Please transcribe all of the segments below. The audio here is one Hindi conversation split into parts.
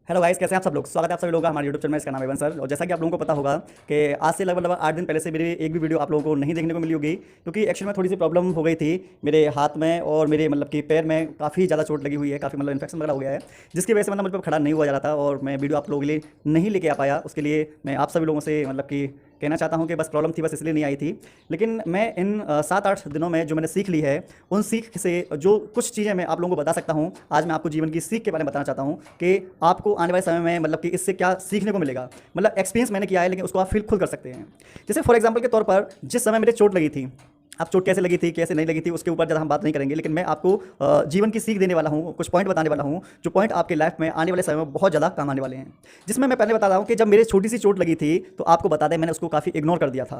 हेलो गाइस, कैसे हैं आप सब लोग। स्वागत है आप सभी लोगों का हमारे यूट्यूब चैनल में। इसका नाम है एवन सर। और जैसा कि आप लोगों को पता होगा कि आज से लगभग 8 दिन पहले से मेरी एक भी वीडियो आप लोगों को नहीं देखने को मिली होगी, क्योंकि एक्चुअली में थोड़ी सी प्रॉब्लम हो गई थी मेरे हाथ में और मेरे मतलब कि पैर में काफ़ी ज़्यादा चोट लगी हुई है, काफ़ी मतलब इन्फेक्शन वगैरह हो गया है, जिसकी वजह से मतलब मुझ पर खड़ा नहीं हुआ जा रहा था और मैं वीडियो आप लोगों के लिए नहीं लेके आ पाया। उसके लिए मैं आप सभी लोगों से मतलब कि कहना चाहता हूँ कि बस प्रॉब्लम थी, बस इसलिए नहीं आई थी। लेकिन मैं इन 7-8 दिनों में जो मैंने सीख ली है, उन सीख से जो कुछ चीज़ें मैं आप लोगों को बता सकता हूँ। आज मैं आपको जीवन की सीख के बारे में बताना चाहता हूँ कि आपको आने वाले समय में मतलब कि इससे क्या सीखने को मिलेगा। मतलब एक्सपीरियंस मैंने किया है, लेकिन उसको आप फील खुद कर सकते हैं। जैसे फॉर एग्जाम्पल के तौर पर जिस समय मेरे चोट लगी थी, अब चोट कैसे लगी थी कैसे नहीं लगी थी उसके ऊपर ज़्यादा हम बात नहीं करेंगे, लेकिन मैं आपको जीवन की सीख देने वाला हूँ, कुछ पॉइंट बताने वाला हूँ जो पॉइंट आपके लाइफ में आने वाले समय में बहुत ज़्यादा काम आने वाले हैं। जिसमें मैं पहले बता रहा हूँ कि जब मेरे छोटी सी चोट लगी थी तो आपको बता दें मैंने उसको काफ़ी इग्नोर कर दिया था।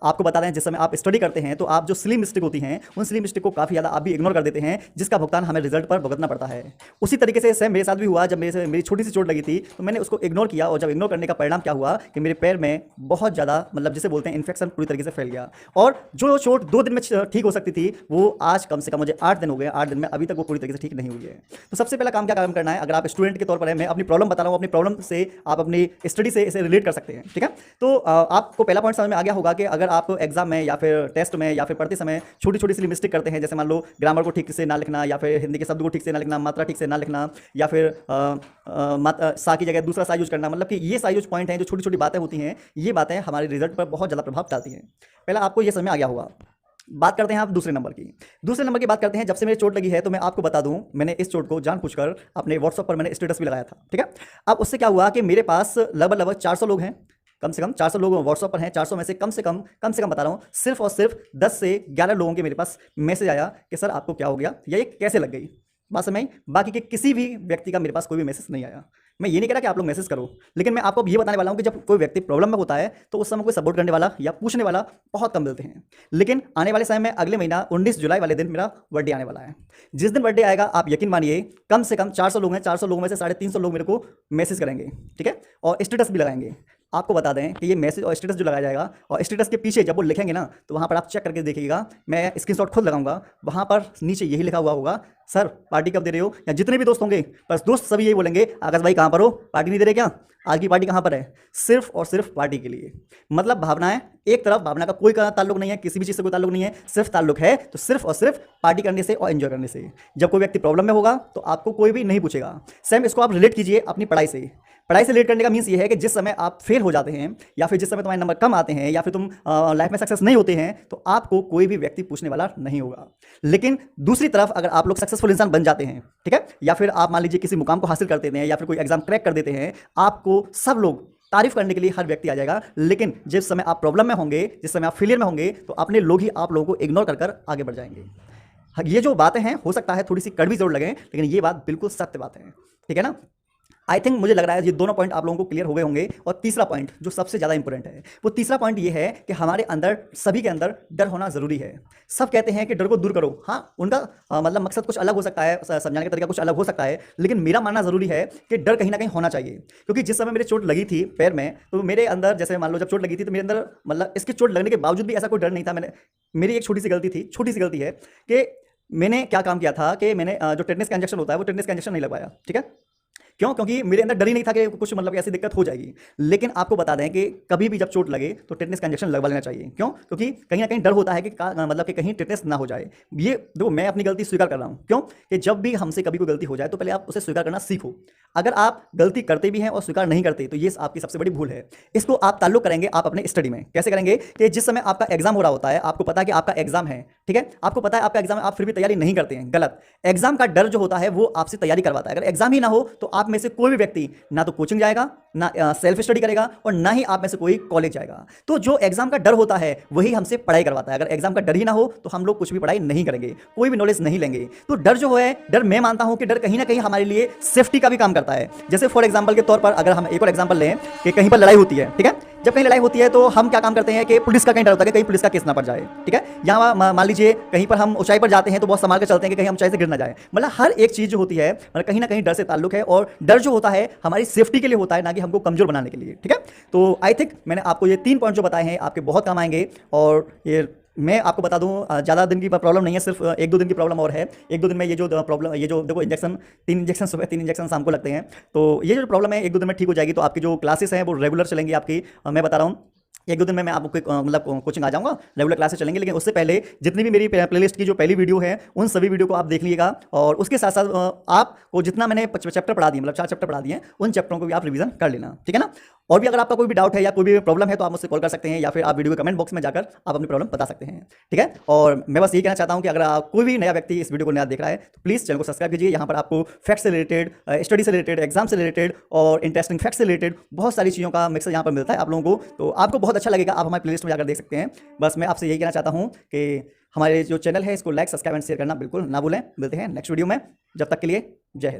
आपको बता दें जिस समय आप स्टडी करते हैं तो आप जो स्लिम मिस्टेक होती हैं उन स्लिम मिस्टेक को काफ़ी ज़्यादा आप भी इग्नोर कर देते हैं, जिसका भुगतान हमें रिजल्ट पर भुगतना पड़ता है। उसी तरीके से सेम मेरे साथ भी हुआ। जब मेरी छोटी सी चोट लगी थी तो मैंने उसको इग्नोर किया, और जब इग्नोर करने का परिणाम क्या हुआ कि मेरे पैर में बहुत ज़्यादा मतलब जिसे बोलते हैं इन्फेक्शन पूरी तरीके से फैल गया। और जो चोट 2 दिन में ठीक हो सकती थी वो आज कम से कम मुझे 8 दिन हो गए। 8 दिन में अभी तक वो पूरी तरीके से ठीक नहीं हुई है। तो सबसे पहला काम क्या करना है, अगर आप स्टूडेंट के तौर पर है, मैं अपनी प्रॉब्लम बता रहा हूँ, अपनी प्रॉब्लम से आप अपनी स्टडी से इसे रिलेट कर सकते हैं, ठीक है। तो आपको पहला पॉइंट समझ में आ गया होगा कि अगर आप एग्जाम में या फिर टेस्ट में या फिर पढ़ते समय छोटी छोटी सी मिस्टेक करते हैं, जैसे मान लो ग्रामर को ठीक से ना लिखना, या फिर हिंदी के शब्द को ठीक से ना लिखना, मात्रा ठीक से ना लिखना, या फिर सा की जगह दूसरा सा यूज करना, मतलब कि ये सारे जो पॉइंट हैं, जो छोटी छोटी बातें होती हैं, ये बातें हमारे रिजल्ट पर बहुत ज़्यादा प्रभाव डालती हैं। पहला आपको ये समझ में आ गया होगा। बात करते हैं आप दूसरे नंबर की बात करते हैं। जब से मेरी चोट लगी है तो मैं आपको बता दूं, मैंने इस चोट को जानबूझकर अपने व्हाट्सएप पर मैंने स्टेटस भी लगाया था, ठीक है। अब उससे क्या हुआ कि मेरे पास लगभग 400 लोग हैं, कम से कम 400 लोग व्हाट्सएप पर हैं। 400 में से कम से कम बता रहा हूं, सिर्फ और सिर्फ 10 से 11 लोगों के मेरे पास मैसेज आया कि सर आपको क्या हो गया या ये कैसे लग गई। बात समझ। बाकी के किसी भी व्यक्ति का मेरे पास कोई भी मैसेज नहीं आया। मैं ये नहीं कह रहा कि आप लोग मैसेज करो, लेकिन मैं आपको ये बताने वाला हूं कि जब कोई व्यक्ति प्रॉब्लम में होता है तो उस समय कोई सपोर्ट करने वाला या पूछने वाला बहुत कम मिलते हैं। लेकिन आने वाले समय में अगले महीना 19 जुलाई वाले दिन मेरा बर्थडे आने वाला है। जिस दिन बर्थडे आएगा आप यकीन मानिए कम से कम 400 लोग हैं, 400 लोगों में से 350 लोग मेरे को मैसेज करेंगे, ठीक है, और स्टेटस भी लगाएंगे। आपको बता दें कि ये मैसेज और स्टेटस जो लगाया जाएगा, और स्टेटस के पीछे जब वो लिखेंगे ना तो वहाँ पर आप चेक करके देखिएगा, मैं स्क्रीनशॉट खुद लगाऊंगा, वहाँ पर नीचे यही लिखा हुआ होगा, सर पार्टी कब दे रहे हो। या जितने भी दोस्त होंगे, बस दोस्त सभी यही बोलेंगे, आकाश भाई कहाँ पर हो, पार्टी नहीं दे रहे क्या, आज की पार्टी कहाँ पर है। सिर्फ और सिर्फ पार्टी के लिए। मतलब भावनाएं एक तरफ, भावना का कोई ताल्लुक नहीं है, किसी भी चीज़ से कोई ताल्लुक नहीं है, सिर्फ ताल्लुक है तो सिर्फ और सिर्फ पार्टी करने से और एंजॉय करने से। जब कोई व्यक्ति प्रॉब्लम में होगा तो आपको कोई भी नहीं पूछेगा। सेम इसको आप रिलेट कीजिए अपनी पढ़ाई से। पढ़ाई से रिलेट करने का मीन्स ये है कि जिस समय आप फेल हो जाते हैं, या फिर जिस समय तुम्हारे नंबर कम आते हैं, या फिर तुम लाइफ में सक्सेस नहीं होते हैं, तो आपको कोई भी व्यक्ति पूछने वाला नहीं होगा। लेकिन दूसरी तरफ अगर आप लोग सक्सेसफुल इंसान बन जाते हैं, ठीक है, या फिर आप मान लीजिए किसी मुकाम को हासिल कर देते हैं, या फिर कोई एग्जाम क्रैक कर देते हैं, आपको सब लोग तारीफ करने के लिए हर व्यक्ति आ जाएगा। लेकिन जिस समय आप प्रॉब्लम में होंगे, जिस समय आप फेलियर में होंगे, तो अपने लोग ही आप लोगों को इग्नोर कर आगे बढ़ जाएंगे। ये जो बातें हैं हो सकता है थोड़ी सी कड़वी जरूर लगे, लेकिन ये बात बिल्कुल सत्य बात है, ठीक है ना। आई थिंक मुझे लग रहा है ये दोनों पॉइंट आप लोगों को क्लियर हो गए होंगे। और तीसरा पॉइंट जो सबसे ज़्यादा इंपॉर्टेंट है, वो तीसरा पॉइंट ये है कि हमारे अंदर, सभी के अंदर डर होना ज़रूरी है। सब कहते हैं कि डर को दूर करो। हाँ, उनका मतलब मकसद कुछ अलग हो सकता है, समझाने का तरीका कुछ अलग हो सकता है, लेकिन मेरा मानना ज़रूरी है कि डर कहीं ना कहीं होना चाहिए। क्योंकि जिस समय मेरी चोट लगी थी पैर में, तो मेरे अंदर, जैसे मान लो जब चोट लगी थी तो मेरे अंदर मतलब इसकी चोट लगने के बावजूद भी ऐसा कोई डर नहीं था। मेरी एक छोटी सी गलती थी, छोटी सी गलती है कि मैंने क्या काम किया था कि मैंने जो टेटनस का इंजेक्शन होता है वो टेटनस का इंजेक्शन नहीं लगवाया, ठीक है। क्यों? क्योंकि मेरे अंदर डर ही नहीं था कि कुछ मतलब ऐसी दिक्कत हो जाएगी। लेकिन आपको बता दें कि कभी भी जब चोट लगे तो टेटनस का इंजेक्शन लगवा लेना चाहिए। क्यों? क्योंकि कहीं ना कहीं डर होता है कि मतलब कि कहीं टेटनस ना हो जाए। ये देखो, मैं अपनी गलती स्वीकार कर रहा हूँ। क्यों? कि जब भी हमसे कभी कोई गलती हो जाए तो पहले आप उसे स्वीकार करना सीखो। अगर आप गलती करते भी हैं और स्वीकार नहीं करते तो ये आपकी सबसे बड़ी भूल है। इसको आप ताल्लुक करेंगे आप अपने स्टडी में। कैसे करेंगे? कि जिस समय आपका एग्जाम हो रहा होता है, आपको पता है कि आपका एग्जाम है, ठीक है, आपको पता है आपका एग्जाम है, आप फिर भी तैयारी नहीं करते हैं, गलत। एग्जाम का डर जो होता है वो आपसे तैयारी करवाता है। अगर एग्जाम ही ना हो तो आप में से कोई भी व्यक्ति ना तो कोचिंग जाएगा, ना सेल्फ स्टडी करेगा, और ना ही आप में से कोई कॉलेज जाएगा। तो जो एग्जाम का डर होता है वही हमसे पढ़ाई करवाता है। अगर एग्जाम का डर ही ना हो तो हम लोग कुछ भी पढ़ाई नहीं करेंगे, कोई भी नॉलेज नहीं लेंगे। तो डर जो है, डर मैं मानता हूं कि डर कहीं ना कहीं हमारे लिए सेफ्टी का भी काम करता है। जैसे फॉर एग्जाम्पल के तौर पर अगर हम एक और एग्जाम्पल लें कि कहीं पर लड़ाई होती है, ठीक है, जब कहीं लड़ाई होती है तो हम क्या काम करते हैं कि पुलिस का कहीं डर होता है कि कहीं पुलिस का केस ना पड़ जाए, ठीक है। यहाँ मान लीजिए कहीं पर हम ऊंचाई पर जाते हैं तो बहुत संभाल कर चलते हैं कि कहीं हम ऊंचाई से गिर ना जाए। मतलब हर एक चीज जो होती है मतलब कहीं ना कहीं डर से ताल्लुक है, और डर जो होता है हमारी सेफ्टी के लिए होता है, ना कि हमको कमजोर बनाने के लिए, ठीक है। तो आई थिंक मैंने आपको ये 3 पॉइंट जो बताए हैं आपके बहुत काम आएंगे, और ये मैं आपको बता दूं ज़्यादा दिन की प्रॉब्लम नहीं है, सिर्फ 1-2 दिन की प्रॉब्लम और है। 1-2 दिन में ये जो प्रॉब्लम, ये जो देखो इंजेक्शन, 3 इंजेक्शन सुबह, 3 इंजेक्शन शाम को लगते हैं। तो ये जो प्रॉब्लम है 1-2 दिन में ठीक हो जाएगी। तो आपकी जो क्लासेस हैं वो रेगुलर चलेंगी आपकी। मैं बता रहा हूँ 1-2 दिन में मैं आपको मतलब कोचिंग आ जाऊँगा, रेगुलर क्लासेस चलेंगी। लेकिन उससे पहले जितनी भी मेरी प्लेलिस्ट की जो पहली वीडियो है, उन सभी वीडियो को आप देख लीजिएगा। और उसके साथ-साथ आपको जितना मैंने चैप्टर पढ़ा दिए, मतलब 4 चैप्टर पढ़ा दिए हैं, उन चैप्टरों को भी आप रिवीजन कर लेना, ठीक है ना? और भी अगर आपका कोई भी डाउट है या कोई भी प्रॉब्लम है तो आप मुझसे कॉल कर सकते हैं, या फिर आप वीडियो के कमेंट बॉक्स में जाकर आप अपनी प्रॉब्लम बता सकते हैं, ठीक है? और मैं बस यही कहना चाहता हूँ कि अगर कोई भी नया व्यक्ति इस वीडियो को नया देख रहा है तो प्लीज़ चैनल को सब्सक्राइब कीजिए। यहाँ पर आपको फैक्ट से रिलेटेड, स्टडी से रिलेटेड, एग्जाम से रिलेटेड और इंटरेस्टिंग फैक्ट से रिलेटेड बहुत सारी चीज़ों का मिक्सर यहाँ पर मिलता है आप लोगों को। तो आपको बहुत अच्छा लगेगा, आप हमारी प्लेलिस्ट में जाकर देख सकते हैं। बस मैं आपसे यही कहना चाहता हूँ कि हमारे जो चैनल है इसको लाइक, सब्सक्राइब एंड शेयर करना बिल्कुल ना भूलें। मिलते हैं नेक्स्ट वीडियो में, जब तक के लिए जय हिंद।